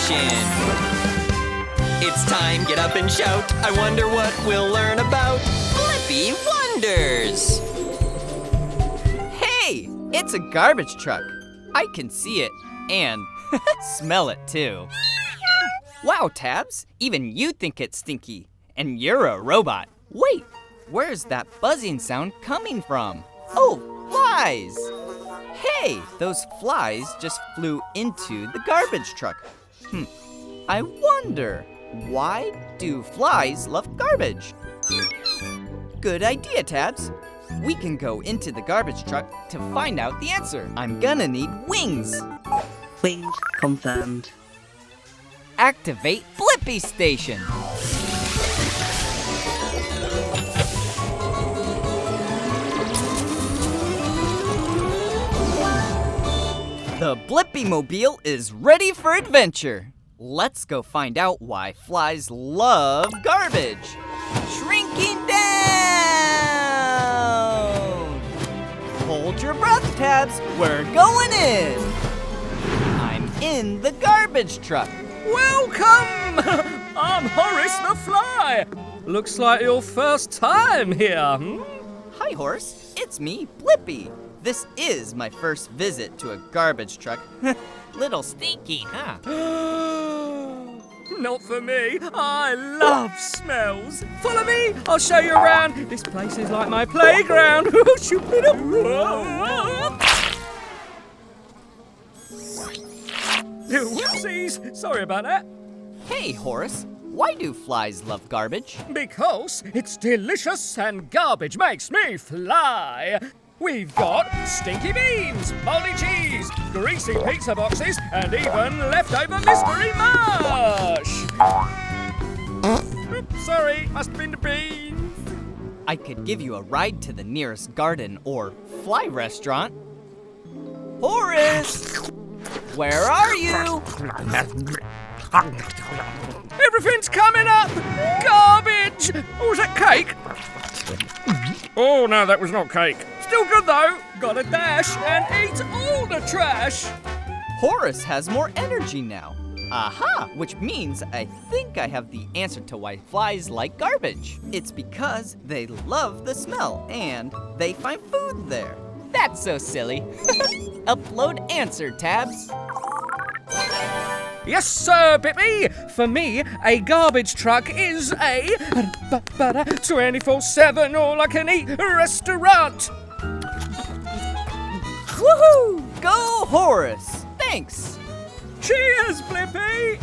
station. It's time, get up and shout. I wonder what we'll learn about Blippi Wonders. Hey, it's a garbage truck. I can see it and smell it too. Wow, Tabs, even you think it's stinky, and you're a robot. Wait, where's that buzzing sound coming from? Oh, flies! Hey, those flies just flew into the garbage truck. I wonder, why do flies love garbage? Good idea, Tabs. We can go into the garbage truck to find out the answer. I'm gonna need wings. Wings confirmed. Activate Blippi Station. The Blippi Mobile is ready for adventure. Let's go find out why flies love garbage. Shrinking down! Hold your breath, Tabs. We're going in. I'm in the garbage truck. Welcome! I'm Horace the Fly. Looks like your first time here. Hi, Horace. It's me, Blippi. This is my first visit to a garbage truck. Little stinky, huh? Not for me. I love smells. Follow me. I'll show you around. This place is like my playground. Whoopsies. Sorry about that. Hey, Horace. Why do flies love garbage? Because it's delicious and garbage makes me fly. We've got stinky beans, moldy cheese, greasy pizza boxes, and even leftover mystery mush. Oops, sorry, must have been the beans. I could give you a ride to the nearest garden or fly restaurant. Horace! Where are you? Everything's coming up! Garbage! Oh, was that cake? Oh, no, that was not cake. Still good, though. Gotta dash and eat all the trash. Horace has more energy now. Aha! Which means I think I have the answer to why flies like garbage. It's because they love the smell and they find food there. That's so silly. Upload answer, Tabs. Yes, sir, Blippi. For me, a garbage truck is a 24/7 all-I-can-eat restaurant. Woohoo! Go, Horace! Thanks! Cheers, Blippi!